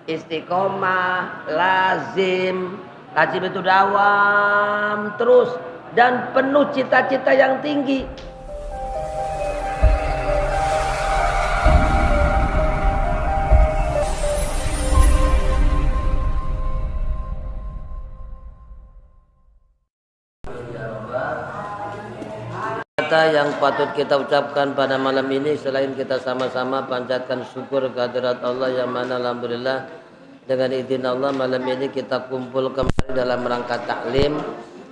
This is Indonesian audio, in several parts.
istiqomah, lazim. Lazim itu dawam terus dan penuh cita-cita yang tinggi. Kata yang patut kita ucapkan pada malam ini selain kita sama-sama panjatkan syukur kehadirat Allah yang mana alhamdulillah dengan izin Allah malam ini kita kumpul kembali dalam rangka taklim,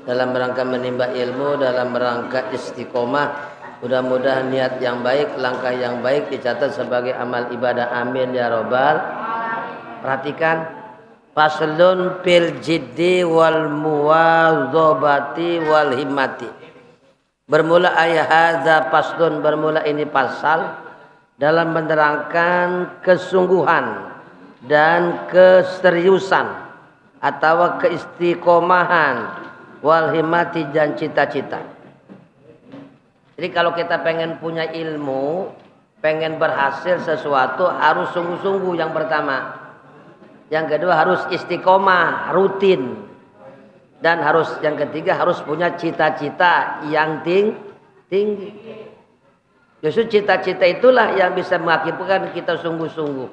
dalam rangka menimba ilmu, dalam rangka istiqomah. Mudah-mudahan niat yang baik, langkah yang baik dicatat sebagai amal ibadah. Amin ya robbal. Perhatikan, faslun fil jiddi wal muwadzabati wal himmati. Bermula ayat hadza faslun, bermula ini pasal dalam menerangkan kesungguhan dan keseriusan atau keistiqomahan wal himmati dan cita-cita. Jadi kalau kita pengen punya ilmu, pengen berhasil sesuatu harus sungguh-sungguh yang pertama. Yang kedua harus istiqomah, rutin. Dan harus yang ketiga harus punya cita-cita yang tinggi. Justru cita-cita itulah yang bisa mengakibatkan kita sungguh-sungguh.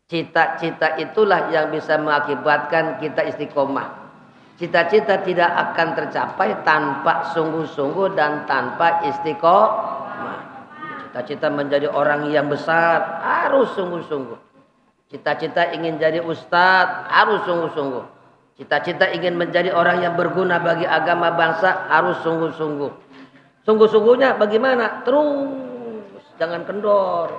Cita-cita itulah yang bisa mengakibatkan kita istiqomah. Cita-cita tidak akan tercapai tanpa sungguh-sungguh dan tanpa istiqomah. Cita-cita menjadi orang yang besar harus sungguh-sungguh. Cita-cita ingin jadi ustadz harus sungguh-sungguh. Cita-cita ingin menjadi orang yang berguna bagi agama bangsa harus sungguh-sungguh. Sungguh-sungguhnya bagaimana? Terus, jangan kendor.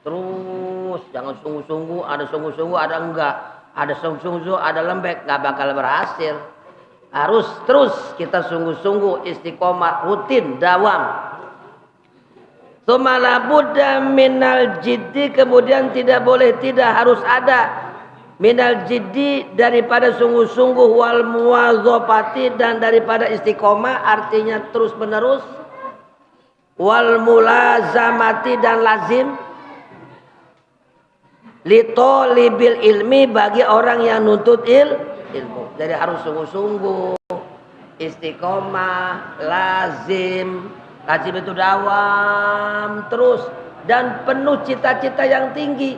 Terus, jangan sungguh-sungguh, ada sungguh-sungguh, ada enggak. Ada sungguh-sungguh, ada lembek, enggak bakal berhasil. Harus terus kita sungguh-sungguh, istiqomah, rutin, dawam. Tsumma la budda minal jiddi, kemudian tidak boleh tidak harus ada minal jiddi daripada sungguh-sungguh wal muwadzabati dan daripada istiqomah artinya terus menerus, wal mulazamati dan lazim, li talibil ilmi bagi orang yang nuntut ilmu. Jadi harus sungguh-sungguh, istiqomah, lazim. Lazim itu dawam terus dan penuh cita-cita yang tinggi.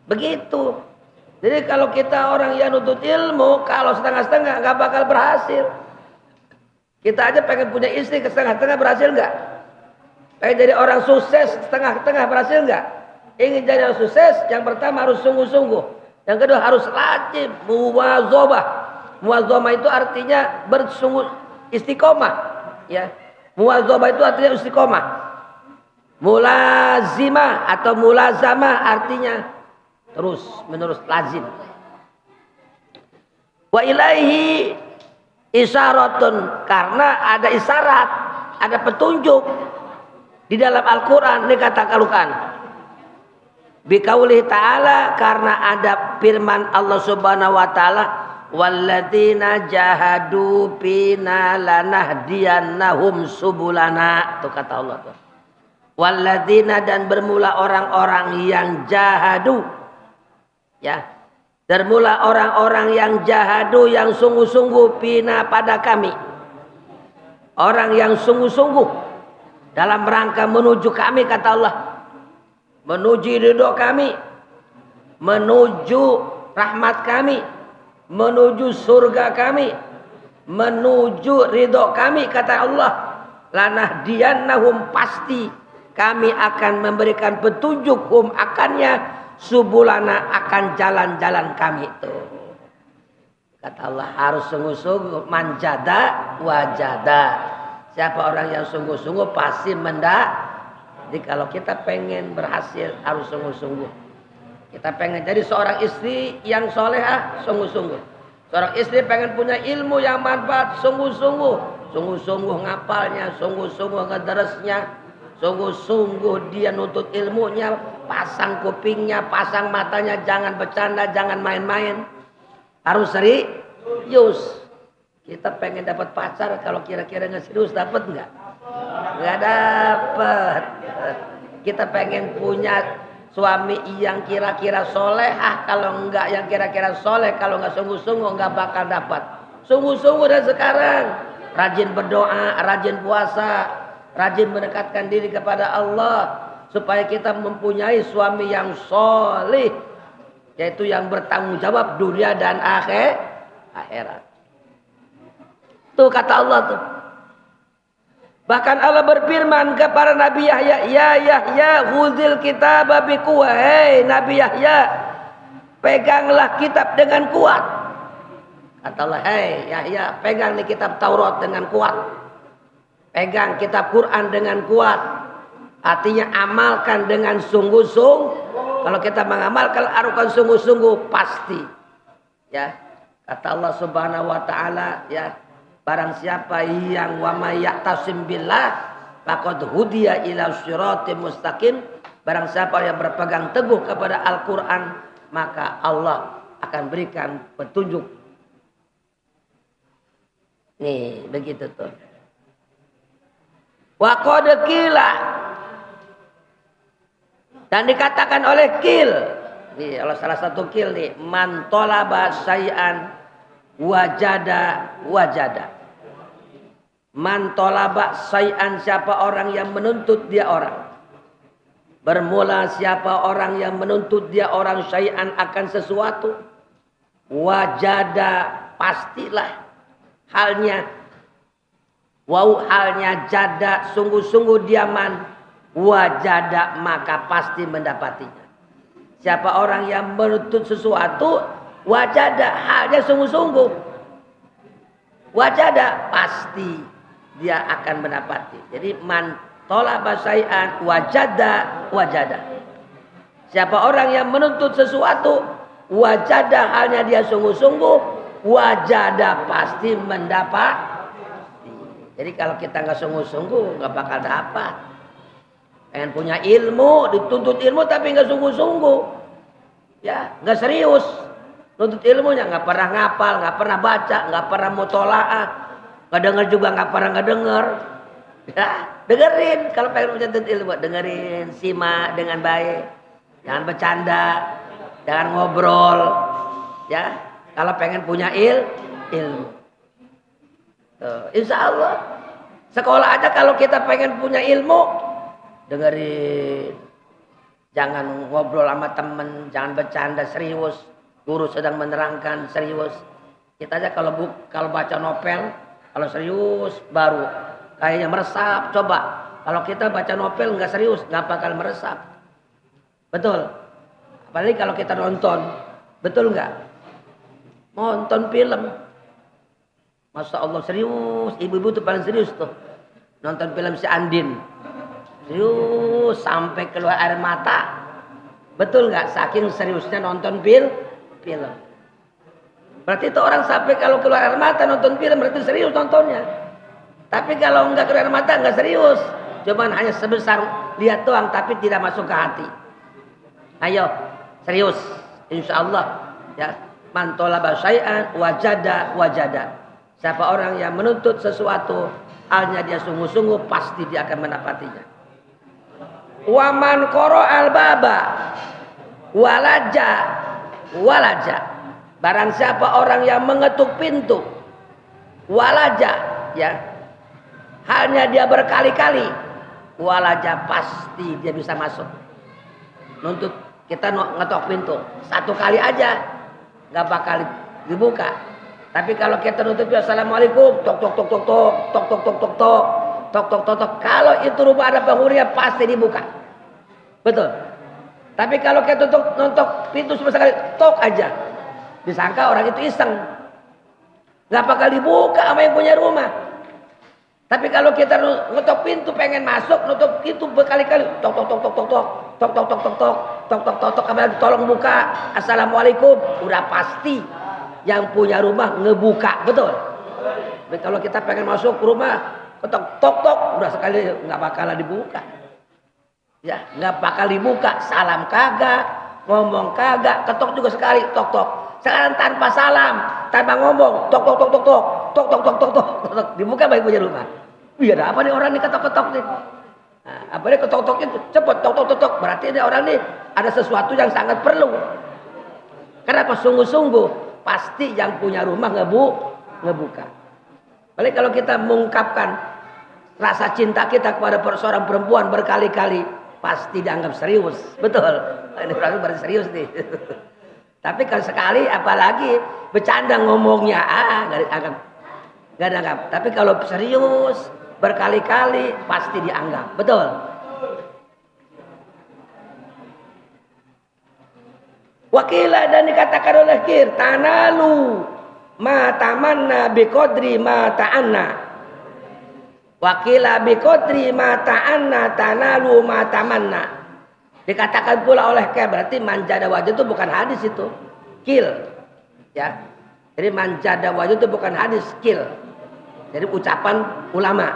Begitu. Jadi kalau kita orang yang nuntut ilmu, kalau setengah-setengah nggak bakal berhasil. Kita aja pengen punya istri, setengah-setengah berhasil nggak? Pengen jadi orang sukses, setengah-setengah berhasil nggak? Ingin jadi orang sukses, yang pertama harus sungguh-sungguh. Yang kedua harus lazim, muwadzabah. Muwadzabah itu artinya bersungguh istiqomah. Ya, muwadzabah itu artinya istiqomah. Mulazimah atau mulazamah artinya terus menerus lazim. Wa ilaihi isyaratun, karena ada isyarat, ada petunjuk di dalam Al-Qur'an. Ini kata Al-Qur'an. Bi qauli ta'ala, karena ada firman Allah Subhanahu wa taala, walladzina jahadu fina lanahdiyannahum subulana. Itu kata Allah tuh. Walladzina, dan bermula orang-orang yang jahadu. Ya, bermula orang-orang yang jahadu, yang sungguh-sungguh pina pada kami. Orang yang sungguh-sungguh dalam rangka menuju kami, kata Allah. Menuju ridho kami, menuju rahmat kami, menuju surga kami, menuju ridho kami, kata Allah. Lanahdiyannahum, pasti kami akan memberikan petunjuk hum akannya, subulana akan jalan-jalan kami itu. Kata Allah harus sungguh-sungguh, manjada wajada. Siapa orang yang sungguh-sungguh pasti mendak. Jadi kalau kita pengen berhasil harus sungguh-sungguh. Kita pengen jadi seorang istri yang solehah, sungguh-sungguh. Seorang istri pengen punya ilmu yang manfaat, sungguh-sungguh. Sungguh-sungguh ngapalnya, sungguh-sungguh ngederesnya, sungguh-sungguh dia nuntut ilmunya, pasang kupingnya, pasang matanya, jangan bercanda, jangan main-main. Harus serius. Kita pengen dapat pacar, kalau kira-kira nggak serius dapat nggak? Nggak dapat. Kita pengen punya suami yang kira-kira solehah, kalau enggak yang kira-kira soleh, kalau enggak sungguh-sungguh enggak bakal dapat. Sungguh-sungguh dari sekarang, rajin berdoa, rajin puasa, rajin mendekatkan diri kepada Allah supaya kita mempunyai suami yang soleh, yaitu yang bertanggung jawab dunia dan akhirat. Tuh kata Allah tuh. Bahkan Allah berfirman kepada Nabi Yahya, ya Yahya, khudhil kitab biquwwah. Hei Nabi Yahya, peganglah kitab dengan kuat. Kata Allah, hei Yahya, pegang nih kitab Taurat dengan kuat. Pegang kitab Quran dengan kuat. Artinya amalkan dengan sungguh-sungguh. Kalau kita mengamalkan arukan sungguh-sungguh pasti. Ya, kata Allah Subhanahu wa taala, ya, barang siapa yang wa may ya'tasim billah faqad hudiya ila siratim mustaqim. Barang siapa yang berpegang teguh kepada Al-Qur'an, maka Allah akan berikan petunjuk. Nih, begitu tuh. Wa qad qila, dan dikatakan oleh Qil, nih salah satu Qil nih, man talaba syai'an wajada. Man talaba syai'an, siapa orang yang menuntut dia orang. Bermula siapa orang yang menuntut dia orang syai'an akan sesuatu, wajada, pastilah halnya. Halnya jada, sungguh-sungguh diaman, wajada, maka pasti mendapatinya. Siapa orang yang menuntut sesuatu, wajada, halnya sungguh-sungguh, wajada, pasti dia akan mendapati. Jadi man talaba syai'an wajada. Siapa orang yang menuntut sesuatu, wajada, halnya dia sungguh-sungguh, wajada, pasti mendapat. Jadi kalau kita nggak sungguh-sungguh nggak bakal dapat. Pengen punya ilmu, dituntut ilmu tapi nggak sungguh-sungguh, ya nggak serius. Nuntut ilmunya nggak pernah ngapal, nggak pernah baca, nggak pernah mutolaah, nggak denger juga nggak pernah ngedenger. Ya dengerin kalau pengen menuntut ilmu, dengerin, simak dengan baik, jangan bercanda, jangan ngobrol. Ya kalau pengen punya ilmu. Insya Allah sekolah aja kalau kita pengen punya ilmu, dengerin, jangan ngobrol sama temen, jangan bercanda, serius. Guru sedang menerangkan, serius. Kita aja kalau baca novel, kalau serius baru kayaknya meresap. Coba kalau kita baca novel nggak serius, nggak bakal meresap. Betul. Apalagi kalau kita nonton, betul nggak? Nonton film. Masya Allah serius, ibu-ibu tuh paling serius tuh. Nonton film si Andin. Serius sampai keluar air mata. Betul nggak? Saking seriusnya nonton film. Berarti itu orang sampai kalau keluar air mata nonton film berarti serius nontonnya. Tapi kalau nggak keluar air mata nggak serius. Cuman hanya sebesar lihat doang tapi tidak masuk ke hati. Ayo serius, insya Allah. Ya, man talaba syai'an wajada. Siapa orang yang menuntut sesuatu, halnya dia sungguh-sungguh, pasti dia akan mendapatinya. Waman qara'al baba walaja. Barang siapa orang yang mengetuk pintu, walaja, ya, halnya dia berkali-kali, walaja, pasti dia bisa masuk. Nuntut kita ngetok pintu satu kali aja, nggak bakal dibuka. Tapi kalau kita nuntut assalamualaikum, tok. Kalau itu rumah ada penghuninya pasti dibuka. Betul. Tapi kalau kita nontok pintu cuma sekali, tok aja, disangka orang itu iseng, nggak bakal dibuka sama yang punya rumah. Tapi kalau kita ngetok pintu pengen masuk, nutup itu berkali-kali, tok, tolong buka, assalamualaikum, udah pasti yang punya rumah ngebuka, betul. Tapi kalau kita pengen masuk ke rumah, ketok tok, udah sekali nggak bakalan dibuka. Ya, nggak bakal dibuka. Salam kagak, ngomong kagak, ketok juga sekali, tok. Sekarang tanpa salam, tanpa ngomong, tok, dibuka baik punya rumah. Wih, ada apa nih orang nih ketok nih? Nah, apalagi ketok-tok itu cepet tok-tok-tok, berarti ini orang nih ada sesuatu yang sangat perlu. Kenapa? Sungguh-sungguh pasti yang punya rumah ngebuka. Apalagi kalau kita mengungkapkan rasa cinta kita kepada seorang perempuan berkali-kali, pasti dianggap serius. Betul. Ini berarti serius nih. Tapi kalau sekali apalagi bercanda ngomongnya, nggak dianggap. Tapi kalau serius berkali-kali pasti dianggap. Betul. Wakilah dan dikatakan oleh Kir, tanalu ma tamanna biqadri ma ta'anna. Wakilah biqadri ma ta'anna tanalu ma tamanna. Dikatakan pula oleh Kir, berarti manjada wajah itu bukan hadis itu. Kil. Ya. Jadi manjada wajah itu bukan hadis, kil. Jadi ucapan ulama.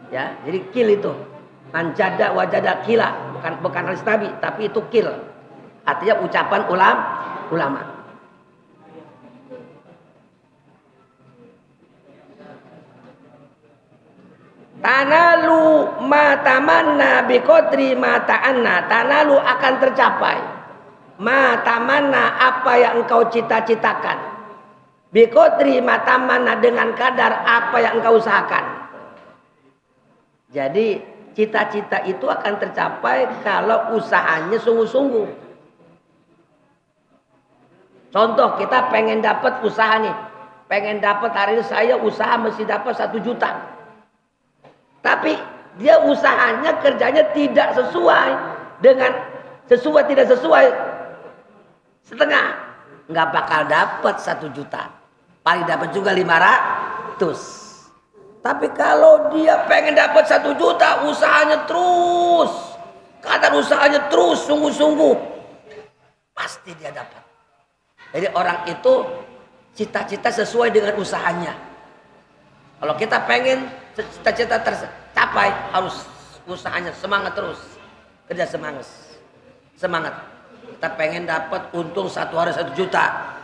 Ya, jadi kil itu. Manjada wajada kila, bukan hadis Nabi, tapi itu kil. Artinya ucapan ulama. Tanalu ma tamanna biqadri ma ta'anna. Tanalu akan tercapai ma tamanna, apa yang engkau cita-citakan. Biqadri ma tamanna, dengan kadar apa yang engkau usahakan. Jadi cita-cita itu akan tercapai kalau usahanya sungguh-sungguh. Contoh, kita pengen dapat usaha nih. Pengen dapat hari ini saya usaha mesti dapat 1 juta. Tapi dia usahanya kerjanya tidak sesuai dengan tidak sesuai setengah, nggak bakal dapat 1 juta, paling dapat juga 500. Tapi kalau dia pengen dapat 1 juta, usahanya terus, kadar usahanya terus sungguh-sungguh, pasti dia dapat. Jadi orang itu cita-cita sesuai dengan usahanya. Kalau kita pengen cita-cita tercapai, harus usahanya semangat terus, kerja semangat. Kita pengen dapat untung 1 hari 1 juta,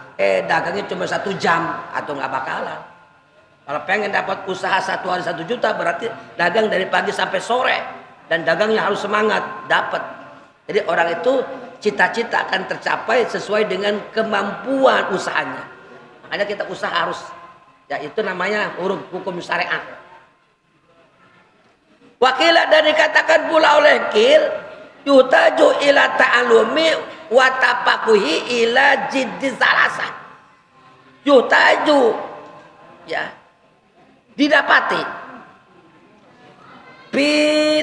dagangnya cuma 1 jam, atau nggak bakalan. Kalau pengen dapat usaha 1 hari 1 juta, berarti dagang dari pagi sampai sore, dan dagangnya harus semangat dapat. Jadi orang itu cita-cita akan tercapai sesuai dengan kemampuan usahanya. Makanya kita usaha harus, ya itu namanya huruf hukum syariat. Wakilah, dan dikatakan pula oleh Kil, yutaju ila ta'alumi wa tapakuhi ila jiddi salasa. Yutaju, ya, didapati bi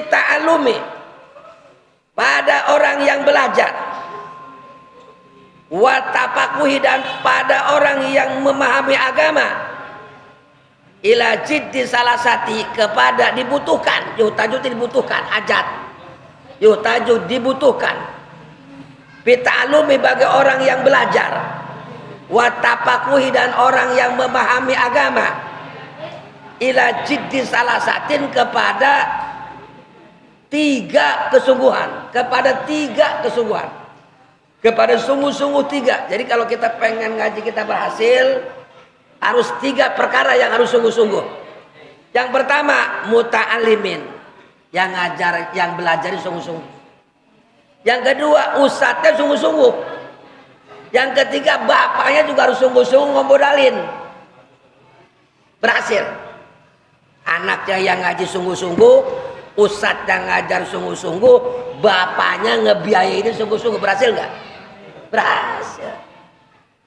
ta'alumi, pada orang yang belajar, wa tapakuhi, dan pada orang yang memahami agama, ila jiddi salasati, kepada dibutuhkan. Yuhtaju dibutuhkan, hajat. Yuhtaju dibutuhkan. Bita'alumi, bagi orang yang belajar. Watapakuhi, dan orang yang memahami agama. Ila jiddi salasatin, kepada 3 kesungguhan. Kepada 3 kesungguhan. Kepada sungguh-sungguh 3. Jadi kalau kita pengen ngaji kita berhasil, harus 3 perkara yang harus sungguh-sungguh. Yang pertama, muta'alimin, yang ngajar, yang belajar sungguh-sungguh. Yang kedua, ustadznya sungguh-sungguh. Yang ketiga, bapaknya juga harus sungguh-sungguh ngemodalin. Berhasil. Anaknya yang ngaji sungguh-sungguh, ustadz yang ngajar sungguh-sungguh, bapaknya ngebiayain sungguh-sungguh. Berhasil nggak? Berhasil.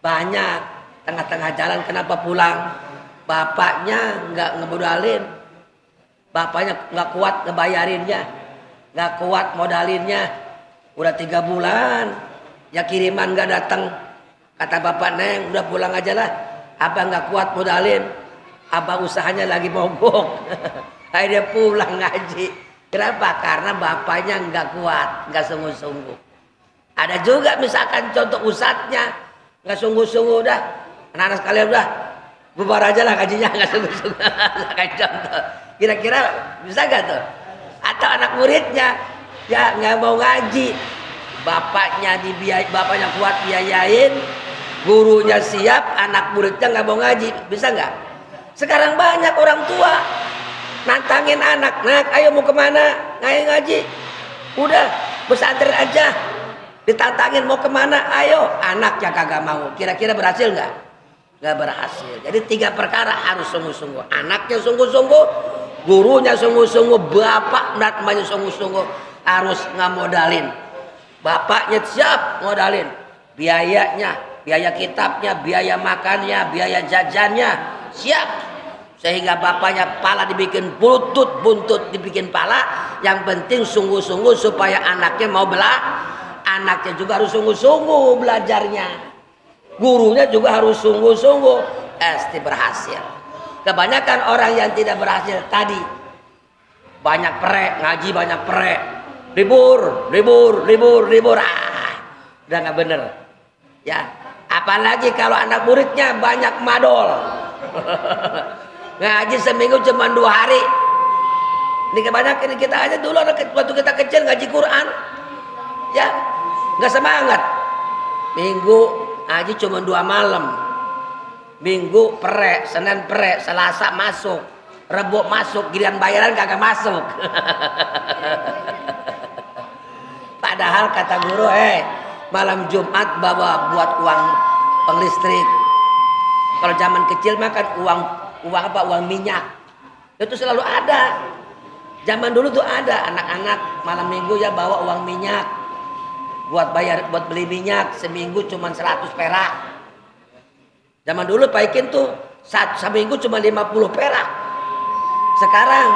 Banyak tengah-tengah jalan kenapa pulang, bapaknya nggak ngemodalin, bapaknya nggak kuat ngebayarinnya, nggak kuat modalinnya. Udah 3 bulan ya kiriman nggak datang, kata bapak, Neng udah pulang aja lah, abang nggak kuat modalin, abang usahanya lagi mogok. Akhirnya pulang ngaji. Kenapa? Karena bapaknya nggak kuat, nggak sungguh-sungguh. Ada juga misalkan contoh ustadznya nggak sungguh-sungguh, udah anak-anak sekalian udah bubar aja lah ngajinya, nggak sungguh-sungguh. Contoh, kira-kira bisa gak tuh? Atau anak muridnya ya nggak mau ngaji, bapaknya bapaknya kuat biayain, gurunya siap, anak muridnya nggak mau ngaji, bisa nggak? Sekarang banyak orang tua nantangin anak, nak ayo mau kemana? ngaji. Udah pesantren aja. Ditantangin mau kemana, ayo. Anaknya kagak mau. Kira-kira berhasil nggak? Nggak berhasil. Jadi 3 perkara harus sungguh-sungguh. Anaknya sungguh-sungguh, gurunya sungguh-sungguh, bapak namanya sungguh-sungguh harus ngamodalin. Bapaknya siap modalin biayanya, biaya kitabnya, biaya makannya, biaya jajannya, siap. Sehingga bapaknya pala dibikin buntut dibikin pala. Yang penting sungguh-sungguh supaya anaknya mau anaknya juga harus sungguh-sungguh belajarnya. Gurunya juga harus sungguh-sungguh. Pasti berhasil. Kebanyakan orang yang tidak berhasil tadi banyak perek, ngaji banyak perek, libur, udah nggak bener. Ya, apalagi kalau anak muridnya banyak madol. Ngaji seminggu cuma 2 hari. Ini kebanyakan kita aja dulu waktu kita kecil ngaji Quran, ya nggak semangat. Minggu ngaji cuma 2 malam. Minggu perek, Senin perek, Selasa masuk, Rebo masuk, giliran bayaran kagak masuk. Padahal kata guru, malam Jumat bawa buat uang penglistrik. Kalau zaman kecil mah kan uang minyak. Itu selalu ada. Zaman dulu tuh ada anak-anak malam minggu ya bawa uang minyak. Buat beli minyak seminggu cuma 100 perak. Zaman dulu Pak Ikin tuh seminggu cuma 50 perak. Sekarang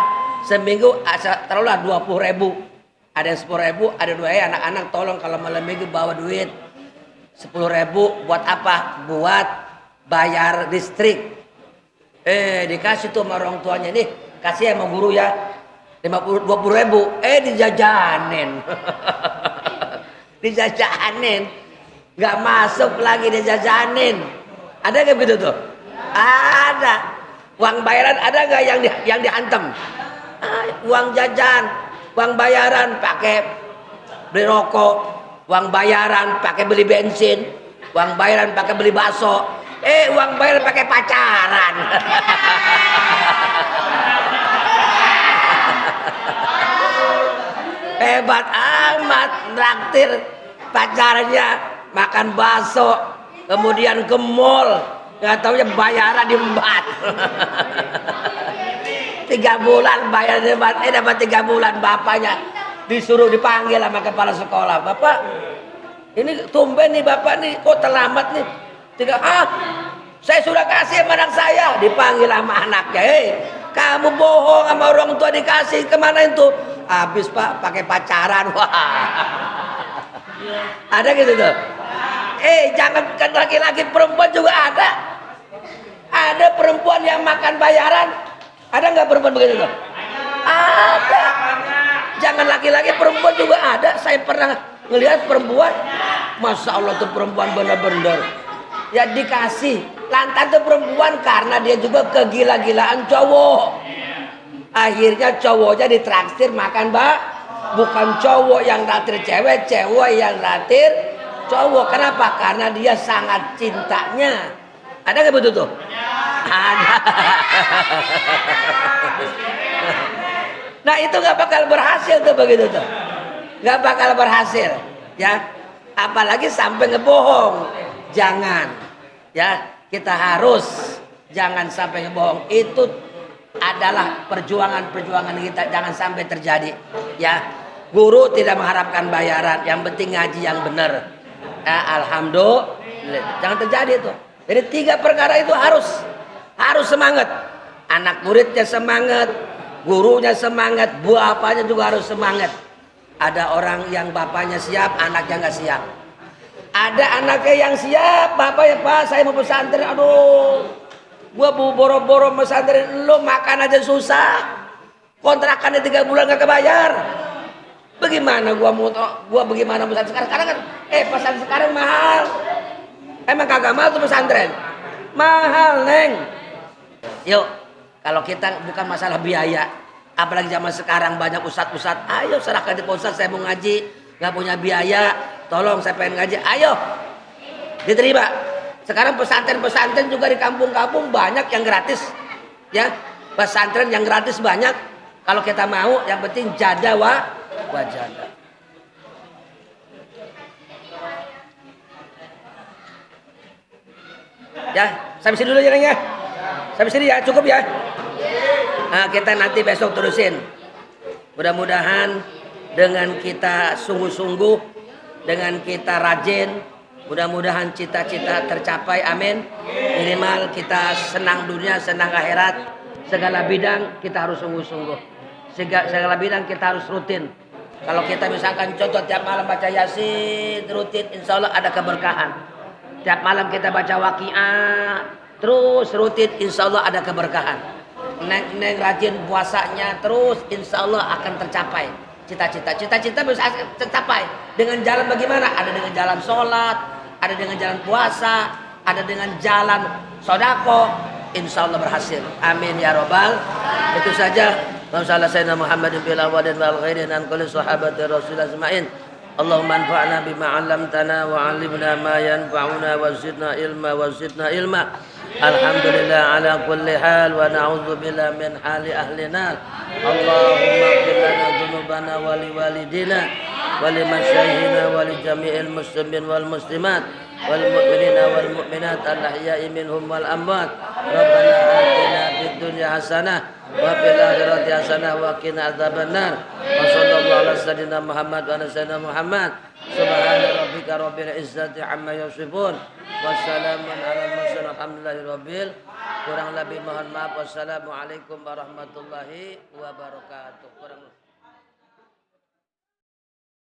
seminggu taruhlah 20.000. Ada yang 10.000, ada 2 anak-anak tolong kalau malam minggu bawa duit 10.000 buat apa? Buat bayar listrik. Dikasih tuh sama orang tuanya, nih kasih sama guru ya 20.000. Dijajanin. Dijajanin. Nggak masuk lagi dijajanin. Ada nggak begitu tuh? Ada. Uang bayaran ada nggak yang dihantam? Uang jajan, uang bayaran pakai beli rokok, uang bayaran pakai beli bensin, uang bayaran pakai beli bakso. Uang bayaran pakai pacaran. Hebat amat, traktir pacarnya makan bakso, kemudian ke mall, nggak taunya bayaran diembat. 3 bulan bayar debat, dapat 3 bulan bapaknya disuruh dipanggil sama kepala sekolah. Bapak, ini tumben nih bapak nih, kok terlambat nih? Saya sudah kasih sama anak saya. Dipanggil sama anaknya, kamu bohong sama orang tua dikasih, kemana itu? Habis pak, pakai pacaran. Wah, ada gitu tuh. Jangan kan laki-laki, perempuan juga ada. Ada perempuan yang makan bayaran. Ada nggak perempuan begitu tuh? Ada. Jangan laki-laki, perempuan juga ada. Saya pernah ngelihat perempuan, masya Allah tuh perempuan bener-bener ya dikasih. Lantas tuh perempuan karena dia juga kegila-gilaan cowok. Akhirnya cowoknya ditraktir makan bukan cowok yang traktir cewek, cewek yang traktir cowok. Kenapa? Karena dia sangat cintanya. Ada nggak begitu tuh? Ada. Nah itu nggak bakal berhasil tuh begitu tuh, nggak bakal berhasil ya. Apalagi sampai ngebohong, jangan ya. Kita harus jangan sampai ngebohong. Itu adalah perjuangan kita, jangan sampai terjadi ya. Guru tidak mengharapkan bayaran, yang penting ngaji yang benar ya, alhamdulillah. Jangan terjadi itu. Jadi 3 perkara itu harus semangat. Anak muridnya semangat, gurunya semangat, bapaknya juga harus semangat. Ada orang yang bapaknya siap, anaknya nggak siap. Ada anaknya yang siap, bapaknya, Pak saya mau pesantren, aduh gua boro-boro pesantren, lo makan aja susah, kontrakannya 3 bulan nggak kebayar. Bagaimana gua bagaimana pesantren sekarang kan? Pesantren sekarang mahal. Emang kagak mahal tuh pesantren? Mahal neng. Yuk, kalau kita bukan masalah biaya, apalagi zaman sekarang banyak ustadz, ayo serahkan di ustadz, saya mau ngaji, nggak punya biaya, tolong saya pengen ngaji, ayo diterima. Sekarang pesantren juga di kampung-kampung banyak yang gratis, ya pesantren yang gratis banyak. Kalau kita mau, yang penting jada wajada. Ya, sampai sini dulu ya, Neng ya. Sampai sini ya, cukup ya. Nah, kita nanti besok terusin. Mudah-mudahan dengan kita sungguh-sungguh, dengan kita rajin, mudah-mudahan cita-cita tercapai, amin. Minimal kita senang dunia, senang akhirat. Segala bidang kita harus sungguh-sungguh. Segala bidang kita harus rutin. Kalau kita misalkan contoh tiap malam baca Yasin rutin, insya Allah ada keberkahan. Tiap malam kita baca Waqiah terus rutin, insya Allah ada keberkahan. Neng rajin puasanya terus, insya Allah akan tercapai cita-cita bisa tercapai dengan jalan bagaimana? Ada dengan jalan sholat, ada dengan jalan puasa, ada dengan jalan sodako, insya Allah berhasil. Amin ya robbal. Itu saja. Wassalamualaikum Muhammadin bil awalin wal akhirin an kulli sahabati rasulillah ajmain. Allahumma anfa'na bima 'allamtana wa 'allimna ma yanfa'una wa zidna ilma. Alhamdulillah ala kulli hal wa na'udzu billahi min hali ahli nar. Allahumma ighfir lana dzunubana wa liwalidina wa limasyaykhina wa li jami'il muslimin wal muslimat wal mu'minina wal mu'minat al-ahya'i minhum wal amwat. Rabbana atina fid dunya hasanah wa fil akhirati hasanah wa qina adzabannar. Wa sallallahu ala sayyidina Muhammad wa ala sayyidina Muhammad. Subhana rabbika rabbil izzati amma yasifun. Wassalamun ala mursalin alhamdulillahi rabbil. Kurang lebih mohon maaf. Wassalamualaikum warahmatullahi wabarakatuh.